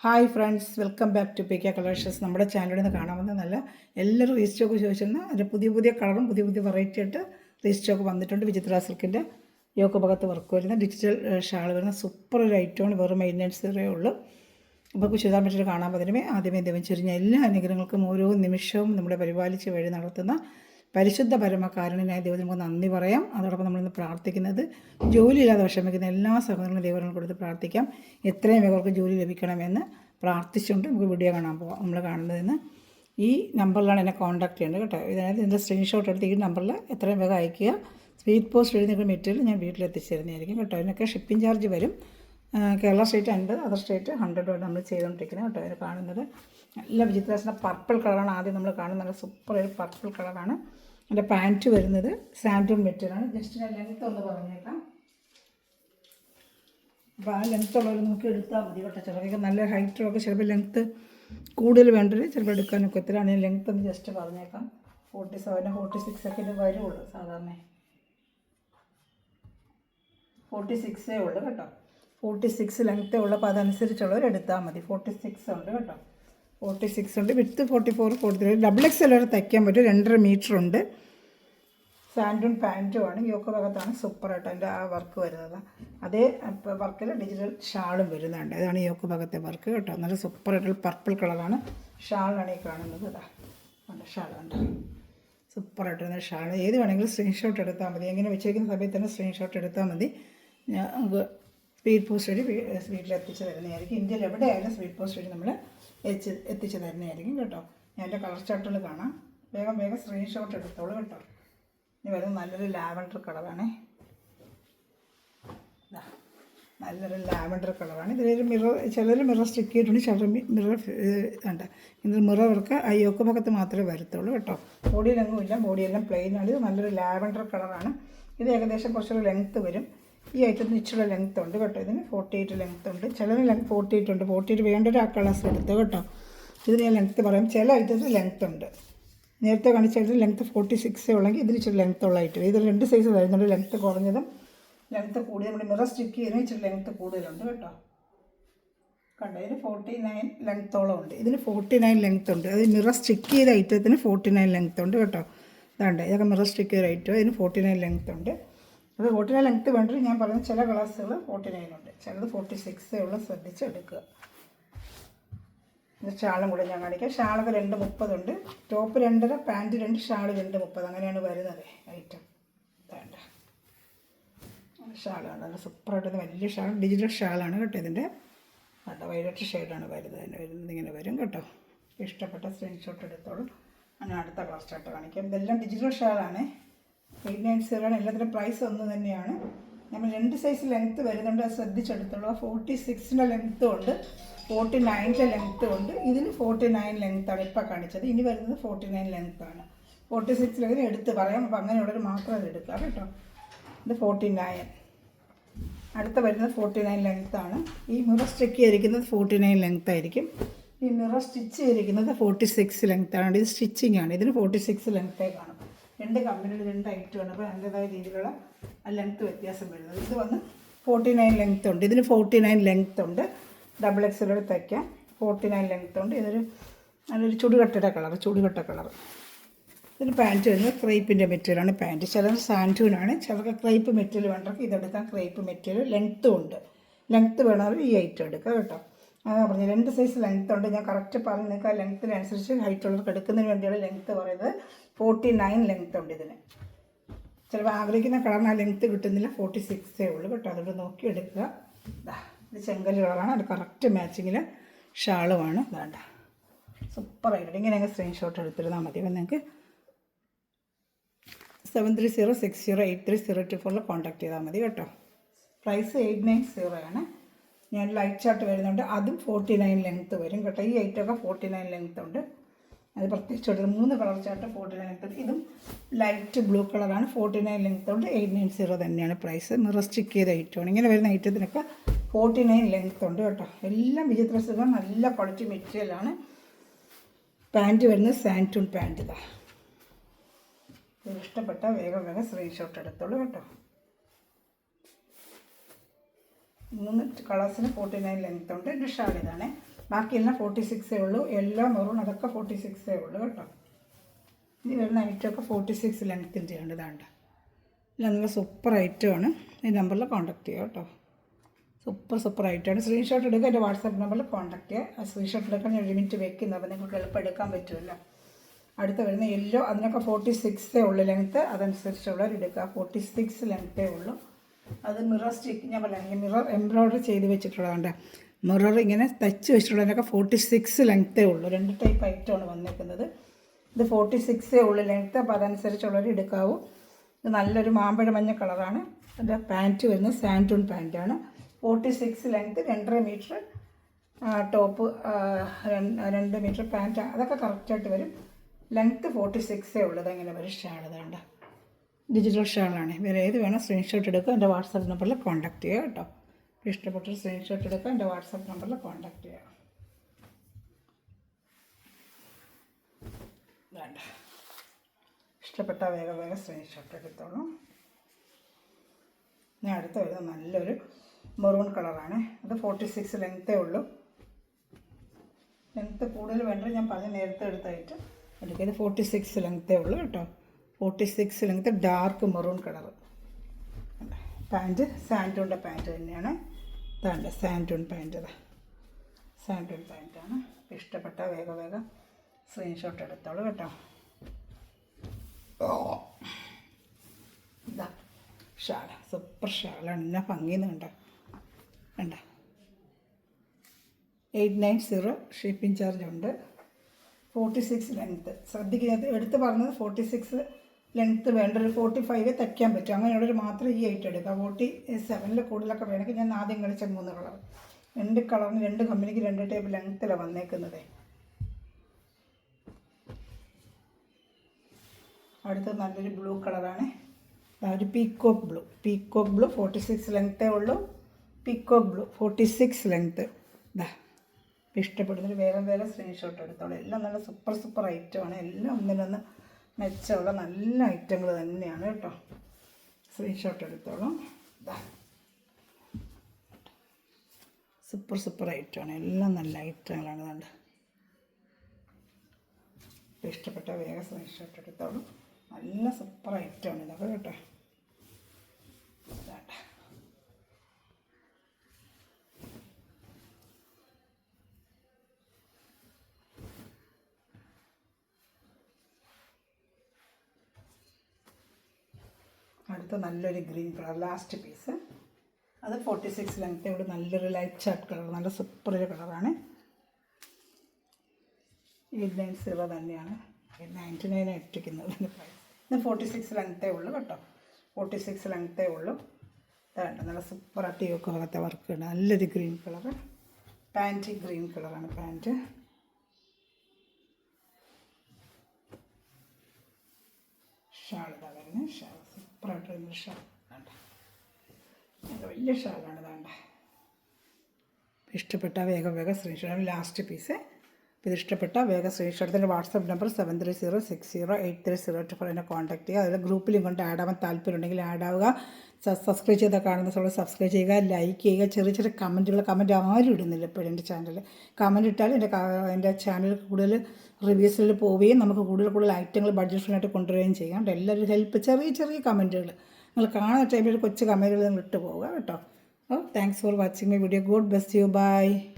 Hi friends, welcome back to PK collections. നമ്മുടെ ചാനലിൽ നിന്ന് കാണാമെന്ന് നല്ല എല്ലാവരും റീസ്റ്റോക്ക് ചോദിച്ചിരുന്ന അതിൻ്റെ പുതിയ കളറും പുതിയ വെറൈറ്റി ആയിട്ട് റീസ്റ്റോക്ക് വന്നിട്ടുണ്ട്. വിചിത്ര സിൽക്കിൻ്റെ യോക്ക് ഭാഗത്ത് വർക്ക് വരുന്ന ഡിജിറ്റൽ ഷാൾ വരുന്ന സൂപ്പർ ഒരു ഐറ്റമാണ്. വെറും മെയിൻ്റനൻസേ ഉള്ളൂ. അപ്പോൾ ചുരിദാർ മെറ്റീരിയൽ കാണാൻ പറ്റുമേ ആദ്യമേ ദൈവം ചൊരിഞ്ഞ എല്ലാ അനുഗ്രഹങ്ങൾക്കും ഓരോ നിമിഷവും നമ്മുടെ പരിപാലിച്ച് വഴി നടത്തുന്ന പരിശുദ്ധ പരമകാരുണ്യനായ ദൈവത്തിന് നമുക്ക് നന്ദി പറയാം. അതോടൊപ്പം നമ്മളിന്ന് പ്രാർത്ഥിക്കുന്നത് ജോലിയില്ലാതെ വിഷമിക്കുന്ന എല്ലാ സഹോദരങ്ങളും ദൈവങ്ങളും കൊടുത്ത് പ്രാർത്ഥിക്കാം. എത്രയും വേഗം ജോലി ലഭിക്കണമെന്ന് പ്രാർത്ഥിച്ചുകൊണ്ട് നമുക്ക് വീഡിയോ കാണാൻ പോകാം. നമ്മൾ കാണുന്നതിന് ഈ നമ്പറിലാണ് എന്നെ കോൺടാക്ട് ചെയ്യേണ്ടത് കേട്ടോ. ഇതിനകത്ത് ഇതിൻ്റെ സ്ക്രീൻഷോട്ട് എടുത്ത് ഈ നമ്പറിൽ എത്രയും വേഗം അയയ്ക്കുക. സ്പീഡ് പോസ്റ്റ് എഴുതി മെറ്റീരിയൽ ഞാൻ വീട്ടിലെത്തിച്ചേരുന്നതായിരിക്കും കേട്ടോ. ഇതിനൊക്കെ ഷിപ്പിംഗ് ചാർജ് വരും. കേരള സ്റ്റേറ്റ് 50, അതർ സ്റ്റേറ്റ് 100 നമ്മൾ ചെയ്തുകൊണ്ടിരിക്കുന്നത് കേട്ടോ. അതിന് കാണുന്നത് നല്ല വിചിത്രസിൻ്റെ പർപ്പിൾ കളറാണ്. ആദ്യം നമ്മൾ കാണുന്നത് നല്ല സൂപ്പർ ഒരു പർപ്പിൾ കളറാണ്. എൻ്റെ പാൻറ്റ് വരുന്നത് സാൻഡൂൺ മെറ്റീരിയലാണ്. ജസ്റ്റ് ഞാൻ ലെങ്ത്ത് ഒന്ന് പറഞ്ഞേക്കാം. അപ്പോൾ ആ ലെങ്ത്ത് ഉള്ളവർ നമുക്ക് എടുത്താൽ മതി കേട്ടോ. ചിലർക്ക് നല്ല ഹൈറ്റൊക്കെ ചിലപ്പോൾ ലെങ്ത്ത് കൂടുതൽ വേണ്ടത് ചിലപ്പോൾ എടുക്കാനൊക്കെ ഒത്തിരിയാണ്. ഞാൻ ലെങ്ത്ത് ഒന്ന് ജസ്റ്റ് പറഞ്ഞേക്കാം. 47, 46 ഒക്കെ ഇത് വരുള്ളൂ. സാധാരണ 46 ഉള്ളൂ കേട്ടോ. 46 ലെങ്ത്തേ ഉള്ളൂ. അപ്പോൾ അതനുസരിച്ചുള്ളവർ എടുത്താൽ മതി. 46 ഉണ്ട് കേട്ടോ. 46 ഉണ്ട്. വിത്ത് 44, 43 XXL വരെ തയ്ക്കാൻ പറ്റും. 2.5 മീറ്റർ ഉണ്ട്. സാൻഡൂൺ പാൻറ്റുമാണ്. യോക്ക് ഭാഗത്താണ് സൂപ്പറായിട്ട് അതിൻ്റെ ആ വർക്ക് വരുന്നത്. അതേ വർക്കിൽ ഡിജിറ്റൽ ഷാളും വരുന്നുണ്ട്. അതാണ് യോക്ക് ഭാഗത്തെ വർക്ക് കേട്ടോ. നല്ല സൂപ്പറായിട്ടുള്ള പർപ്പിൾ കളറാണ്. ഷാളാണ് ഈ കാണുന്നത്. ഇതാ ഷാളുണ്ട്. സൂപ്പറായിട്ട് വരുന്ന ഷാൾ. ഏത് വേണമെങ്കിലും സ്ക്രീൻഷോട്ട് എടുത്താൽ മതി. എങ്ങനെ വെച്ചിരിക്കുന്ന സമയത്ത് തന്നെ സ്ക്രീൻഷോട്ട് എടുത്താൽ മതി. നമുക്ക് സ്പീഡ് പോസ്റ്റ് വഴി വീട്ടിലെത്തിച്ച് തരുന്നതായിരിക്കും. ഇന്ത്യയിൽ എവിടെയായാലും സ്പീഡ് പോസ്റ്റ് വഴി നമ്മൾ എത്തിച്ച് തരുന്നതായിരിക്കും കേട്ടോ. ഞാൻ എൻ്റെ കളർ ചാർട്ടുകൾ കാണാം. വേഗം സ്ക്രീൻഷോട്ട് എടുത്തോളൂ കേട്ടോ. ഇനി വരുന്നത് നല്ലൊരു ലാവൻഡർ കളറാണ്. നല്ലൊരു ലാവൻഡർ കളറാണ്. ഇതിലൊരു മിറർ, ചിലർ മിറർ സ്റ്റിക്ക് ചെയ്തിട്ടുണ്ട്, ചിലർ മിറർ ഉണ്ട്. ഇത് മിറർ വർക്ക് ആ യോക്ക് ഭാഗത്ത് മാത്രമേ വരത്തുള്ളൂ കേട്ടോ. ബോഡിയിലെങ്ങും ഇല്ല, ബോഡിയെല്ലാം പ്ലെയിനാണ്. ഇത് നല്ലൊരു ലാവൻഡർ കളറാണ്. ഇത് ഏകദേശം കുറച്ചൊരു ലെങ്ത്ത് വരും. ഈ ഐറ്റത്തിന് ഇച്ചിരി ലെങ്ത്ത് ഉണ്ട് കേട്ടോ. ഇതിന് 48 ലെങ്ത്ത് ഉണ്ട്. ചിലതിന് 48 ഉണ്ട്. 48 വേണ്ടൊരു ആ കളേഴ്സ് എടുത്ത് കേട്ടോ. ഇതിന് ഞാൻ ലെങ്ത്ത് പറയാം. ചില ഐറ്റത്തിന് ലെങ്ത്ത് ഉണ്ട്. നേരത്തെ കാണിച്ചായിട്ട് ലെങ്ത്ത് 46 ഉള്ളെങ്കിൽ ഇതിന് ഇച്ചിരി ലെങ്ത്ത് ഉള്ള ഐറ്റം. ഇതിൽ 2 സൈസ് വരുന്നുണ്ട്. ലെങ്ത്ത് കുറഞ്ഞതും ലെങ്ത്ത് കൂടിയതും. നമ്മുടെ മിറർ സ്റ്റിക്ക് ചെയ്യുന്നതിന് ഇച്ചിരി ലെങ്ത്ത് കൂടുതലുണ്ട് കേട്ടോ. കണ്ടോ, ഇതിന് 49 ലെങ്ത്തോളം ഉണ്ട്. ഇതിന് 49 ലെങ്ത്ത് ഉണ്ട്. അത് മിറർ സ്റ്റിക്ക് ചെയ്ത ഐറ്റത്തിന് 49 ലെങ്ത്ത് ഉണ്ട് കേട്ടോ. ഇതാണ്ട് ഇതൊക്കെ മിറർ സ്റ്റിക്ക് ചെയ്ത ഐറ്റം. ഇതിന് 49 ലെങ്ത്ത് ഉണ്ട്. അത് 49 ലെങ്ത്ത് വേണ്ടത് ഞാൻ പറയുന്നത്. ചില കളേഴ്സുകൾ 49 ഉണ്ട്, ചിലത് 46 ഉള്ള. ശ്രദ്ധിച്ചെടുക്കുക. ഇത് ഷാളും കൂടെ ഞാൻ കാണിക്കാം. ഷാളൊക്കെ 2.30 ഉണ്ട്. Top 2.5, pant 2, shawl 2.30. അങ്ങനെയാണ് വരുന്നത് ഐറ്റം. വേണ്ട ഷാൾ കണ്ടോ, നല്ല സൂപ്പറായിട്ട് വലിയ ഷാൾ. ഡിജിറ്റൽ ഷാളാണ് കേട്ടോ. ഇതിൻ്റെ കണ്ടോ വയലറ്റ് ഷെയ്ഡാണ് വരുന്നത്. ഇങ്ങനെ വരും കേട്ടോ. ഇഷ്ടപ്പെട്ട സ്ക്രീൻഷോട്ട് എടുത്തോളൂ. അങ്ങനെ അടുത്ത കളർ ചാർട്ട് കാണിക്കാം. ഇതെല്ലാം ഡിജിറ്റൽ ഷാളാണ്. 890 എല്ലാത്തിൻ്റെ പ്രൈസ് ഒന്ന് തന്നെയാണ്. നമ്മൾ 2 സൈസ് ലെങ്ത്ത് വരുന്നുണ്ട്. അത് ശ്രദ്ധിച്ചെടുത്തോളൂ. 46 ലെങ്ത്തും ഉണ്ട്, 49 ലെങ്ത്തും ഉണ്ട്. ഇതിന് 49 ലെങ്ത്താണ് ഇപ്പോൾ കാണിച്ചത്. ഇനി വരുന്നത് 49 ലെങ്ത്താണ്. 46 എടുത്ത് പറയാം. അപ്പോൾ അങ്ങനെയുള്ളവർ മാത്രം അത് എടുക്കാം കേട്ടോ. ഇത് 49. അടുത്ത വരുന്നത് 49 ലെങ്ത്താണ്. ഈ മിറർ സ്റ്റിക്ക് ചെയ്തിരിക്കുന്നത് 49 ലെങ്ത്ത് ആയിരിക്കും. ഈ മിറർ സ്റ്റിച്ച് ചെയ്തിരിക്കുന്നത് 46 ലെങ്ത്താണ്. ഇത് സ്റ്റിച്ചിങ് ആണ്. ഇതിന് 46 ലെങ്ത്തേ കാണും. 2 കമ്പനിയുടെ 2 ഐറ്റമാണ്. അപ്പോൾ അതിൻ്റെതായ രീതിയിലുള്ള ലെങ്ത്ത് വ്യത്യാസം വരുന്നത്. ഇത് വന്ന് 49 ലെങ്ത്ത് ഉണ്ട്. ഇതിന് 49 ലെങ്ത്ത് ഉണ്ട്. XXL തയ്ക്കാം. 49 ലെങ്ത്ത് ഉണ്ട്. നല്ലൊരു ചുടുകട്ടയുടെ കളർ. ഇതിന് പാൻറ്റ് വരുന്നത് ക്രേപ്പിൻ്റെ മെറ്റീരിയലാണ് പാൻറ്റ്. ചിലർ സാൻഡൂനാണ്. ചിലർക്ക് ക്രേപ്പ് മെറ്റീരിയൽ വേണ്ടവർക്ക് ഇതെടുക്കാം. ക്രേപ്പ് മെറ്റീരിയൽ ലെങ്ത്തും ഉണ്ട്. ലെങ്ത്ത് വേണവർ ഈ ഐറ്റം എടുക്കുക കേട്ടോ. അതാ പറഞ്ഞത് 2 സൈസ് ലെങ്ത്ത് ഉണ്ട്. ഞാൻ കറക്റ്റ് പറഞ്ഞ് നിങ്ങൾക്ക് ആ ലെങ്ത്തിനനുസരിച്ച് ഹൈറ്റുള്ളവർക്ക് എടുക്കുന്നതിന് വേണ്ടിയുള്ള ലെങ്ത്ത് പറയുന്നത് 49 ലെങ്ത്ത് ഉണ്ട്. ഇതിന് ചിലപ്പോൾ ആഗ്രഹിക്കുന്ന കളറിന് ആ ലെങ്ത്ത് കിട്ടുന്നില്ല. 46 ഉള്ളൂ കേട്ടോ. അതുകൊണ്ട് നോക്കി എടുക്കുക. ഇത് ചെങ്കല് കളറാണ്. അത് കറക്റ്റ് മാച്ചിങ്ങിൽ ഷാളുമാണ്. വേണ്ട സൂപ്പറായിട്ട് ഇങ്ങനെ സ്ക്രീൻഷോട്ട് എടുത്തിരുന്നാൽ മതി. അപ്പം നിങ്ങൾക്ക് 7306083024 കോൺടാക്ട് ചെയ്താൽ മതി കേട്ടോ. പ്രൈസ് 890 ആണ്. ഞാൻ ലൈറ്റ് ചാർട്ട് വരുന്നുണ്ട്. അതും 49 ലെങ്ത്ത് വരും കേട്ടോ. ഈ ഐറ്റമൊക്കെ 49 ലെങ്ത്ത് ഉണ്ട്. അത് പ്രത്യേകിച്ച് എടുത്തത് 3 കളർ ചാർട്ട് 49 ലെങ്ത്ത്. ഇതും ലൈറ്റ് ബ്ലൂ കളറാണ്. 49 ലെങ്ത്ത് ഉണ്ട്. 890 തന്നെയാണ് പ്രൈസ്. മിറർ സ്റ്റിക്ക് ചെയ്ത ഐറ്റമാണ്. ഇങ്ങനെ വരുന്ന ഐറ്റത്തിനൊക്കെ 49 ലെങ്ത്ത് ഉണ്ട് കേട്ടോ. എല്ലാം വിചിത്ര സുഖം, നല്ല ക്വാളിറ്റി മെറ്റീരിയലാണ്. പാൻറ്റ് വരുന്നത് സാൻഡൂൺ പാൻറ്റ്. ഇതാ ഇഷ്ടപ്പെട്ട വേഗം സ്ക്രീൻഷോട്ട് എടുത്തോളൂ കേട്ടോ. 3 കളേഴ്സിന് 49 ലെങ്ത്ത് ഉണ്ട്. എൻ്റെ ഷാൾ ഇതാണ്. ബാക്കിയെല്ലാം 46 ഉള്ളൂ. യെല്ലോ മെറൂൺ അതൊക്കെ 46 ഉള്ളൂ കേട്ടോ. ഇനി വരുന്ന ഐറ്റമൊക്കെ 46 ലെങ്ത്തിൻ്റെ ഉണ്ട്. ഇതാണ്ട് എല്ലാം നല്ല സൂപ്പർ ഐറ്റമാണ്. ഈ നമ്പറിൽ കോൺടാക്ട് ചെയ്യുക കേട്ടോ. സൂപ്പർ ഐറ്റമാണ്. സ്ക്രീൻഷോട്ട് എടുക്കുക, എൻ്റെ വാട്സാപ്പ് നമ്പറിൽ കോൺടാക്ട് ചെയ്യുക. സ്ക്രീൻഷോട്ട് എടുക്കാൻ ഞാൻ 1 മിനിറ്റ് വെക്കുന്നത്, അപ്പോൾ നിങ്ങൾക്ക് എളുപ്പം എടുക്കാൻ പറ്റുമല്ലോ. അടുത്ത് വരുന്ന യെല്ലോ, അതിനൊക്കെ 46 ഉള്ളൂ ലെങ്ത്ത്. അതനുസരിച്ചുള്ളവർ എടുക്കുക. 46 ലെങ്ത്തേ ഉള്ളൂ. അത് മിറർ സ്റ്റിക്ക് ഞാൻ പറയാം, മിറർ എംബ്രോയ്ഡറി ചെയ്ത് വെച്ചിട്ടുള്ളതുകൊണ്ട് മിറർ ഇങ്ങനെ തയ്ച്ച് വെച്ചിട്ടുള്ളതിനൊക്കെ 46 ലെങ്ത്തേ ഉള്ളൂ. 2 ടൈപ്പ് ഐറ്റമാണ് വന്നിരിക്കുന്നത്. ഇത് 46 ഉള്ളൂ ലെങ്ത്ത്, അപ്പോൾ അതനുസരിച്ചുള്ളവർ എടുക്കാവൂ. ഇത് നല്ലൊരു മാമ്പഴ മഞ്ഞ കളറാണ്. അതിൻ്റെ പാൻറ്റ് വരുന്നത് സാൻറ്റൂൺ പാൻറ്റാണ്. 46 length, 2.5 metre top, 2 metre pant, അതൊക്കെ കറക്റ്റായിട്ട് വരും. ലെങ്ത്ത് 46 ഉള്ളത്. അങ്ങനെ വരും. ഷാൾ ഇതുണ്ട്, ഡിജിറ്റൽ ഷാളാണ്. വേറെ ഏത് വേണം സ്ക്രീൻഷോട്ട് എടുക്കുക, എൻ്റെ വാട്സാപ്പ് നമ്പറിൽ കോൺടാക്ട് ചെയ്യുക കേട്ടോ. ഇഷ്ടപ്പെട്ടൊരു സ്ക്രീൻഷോട്ട് എടുക്കുക, എൻ്റെ വാട്സാപ്പ് നമ്പറിൽ കോൺടാക്ട് ചെയ്യുക. വേണ്ട ഇഷ്ടപ്പെട്ട വേഗം സ്ക്രീൻഷോട്ട് എടുത്തോളൂ. ഞാൻ അടുത്ത് വരുന്നത് നല്ലൊരു മെറൂൺ കളറാണ്. അത് 46 ലെങ്ത്തേ ഉള്ളൂ. ലെങ്ത്ത് കൂടുതൽ വേണ്ടത് ഞാൻ പറഞ്ഞ് നേരത്തെ എടുത്തായിട്ട് എടുക്കുക. ഇത് 46 ലെങ്ത്തേ ഉള്ളൂ കേട്ടോ. 46 length, dark maroon colour. Pant സാൻറ്റൂണിൻ്റെ പാൻറ്റ് തന്നെയാണ്. ഇതാണ്ട് സാൻറ്റൂൺ പാൻറ്റ്, സാൻറ്റൂൺ പാൻറ്റാണ്. ഇഷ്ടപ്പെട്ട വേഗം സ്ക്രീൻഷോട്ട് എടുത്തോളൂ കേട്ടോ. ഇതാ ഷാൾ, സൂപ്പർ ഷാളാണ്. എന്നാ ഭംഗിയെന്ന് കണ്ടോ. 890 ഷിപ്പിംഗ് ചാർജ് ഉണ്ട്. 46 ലെങ്ത്ത്. ശ്രദ്ധിക്കുന്നത് എടുത്ത് പറഞ്ഞത് 46 ലെങ്ത്ത് വേണ്ട, ഒരു 45 തയ്ക്കാൻ പറ്റും. അങ്ങനെയുള്ളൊരു മാത്രം ഈ ഐറ്റം എടുക്കുക. 47 കൂടുതലൊക്കെ വേണമെങ്കിൽ ഞാൻ ആദ്യം കളിച്ച 3 കളർ, 2 കളറിന് 2 കമ്പനിക്ക് 2 ടൈപ്പ് ലെങ്ത്തിലാണ് വന്നേക്കുന്നത്. അടുത്തത് നല്ലൊരു ബ്ലൂ കളറാണ്. ഒരു പീക്കോക്ക് ബ്ലൂ 46 ലെങ്ത്തേ ഉള്ളൂ. Peacock blue 46 length. ഇതാ ഇഷ്ടപ്പെടുന്നൊരു വേറെ സ്ക്രീൻഷോട്ട് എടുത്തോളൂ. എല്ലാം നല്ല സൂപ്പർ ഐറ്റമാണ്. എല്ലാം ഒന്നിനൊന്ന് മെച്ചമുള്ള നല്ല ഐറ്റങ്ങൾ തന്നെയാണ് കേട്ടോ. സ്ക്രീൻഷോട്ട് എടുത്തോളൂ. സൂപ്പർ ഐറ്റമാണ്. എല്ലാം നല്ല ഐറ്റങ്ങളാണ്. കണ്ട് ഇഷ്ടപ്പെട്ട വേഗം സ്ക്രീൻഷോട്ട് എടുത്തോളൂ. നല്ല സൂപ്പർ ഐറ്റമാണ് ഇതൊക്കെ കേട്ടോ. അടുത്ത നല്ലൊരു ഗ്രീൻ കളർ ലാസ്റ്റ് പീസ്. അത് 46 ലെങ്ത്ത്. ഇവിടെ നല്ലൊരു ലൈറ്റ് ചാർട്ട് കളർ, നല്ല സൂപ്പർ ഒരു കളറാണ്. 890 തന്നെയാണ്. 899 ഇട്ടിരിക്കുന്നത് പ്രൈസ്. ഇത് 46 ലെങ്ത്തേ ഉള്ളൂ കേട്ടോ. 46 ലെങ്ത്തേ ഉള്ളൂ. ഇതാണ് നല്ല സൂപ്പർ അട്ടിയൊക്കെ ഭാഗത്തെ വർക്ക് ഉണ്ട്. നല്ലൊരു ഗ്രീൻ കളറ്. പാൻറ്റ് ഗ്രീൻ കളറാണ് പാൻറ്റ്. ഷാൾ ഇതാ വരുന്നത്. ഷാൾ സൂപ്പറായിട്ട് വരുന്നൊരു ഷാൾ വേണ്ട, നല്ല വലിയ ഷാളാണ്. വേണ്ട ഇഷ്ടപ്പെട്ട വേഗം സ്ക്രീൻഷോട്ട്. Last piece. ഇത് ഇഷ്ടപ്പെട്ട വേഗം സ്ക്രീൻഷോട്ട്. എൻ്റെ വാട്സാപ്പ് നമ്പർ 7306083024 എന്നെ കോൺടാക്ട് ചെയ്യുക. അതിൽ ഗ്രൂപ്പിലും കൊണ്ട് ആഡ് ആവാൻ താല്പര്യമുണ്ടെങ്കിൽ ആഡ് ആവുക. സബ്സ്ക്രൈബ് ചെയ്താൽ കാണുന്ന സമയം സബ്സ്ക്രൈബ് ചെയ്യുക, ലൈക്ക് ചെയ്യുക. ചെറിയ കമൻറ്റ് ആരും ഇടുന്നില്ല ഇപ്പോഴും എൻ്റെ ചാനലിൽ. കമൻറ്റ് ഇട്ടാൽ എൻ്റെ ചാനൽ കൂടുതൽ റിവ്യൂസിൽ പോവുകയും നമുക്ക് കൂടുതൽ ഐറ്റങ്ങൾ ബഡ്ജറ്റ് ഫ്രണ്ട്ലി കൊണ്ടുവരികയും ചെയ്യാം. എല്ലാവരും ഹെൽപ്പ്, ചെറിയ കമൻറ്റുകൾ നിങ്ങൾ കാണുന്ന ടൈമിൽ കൊച്ചു കമൻറ്റുകൾ നിങ്ങൾ ഇട്ട് പോവുക കേട്ടോ. Thanks for watching my video. God bless you. By.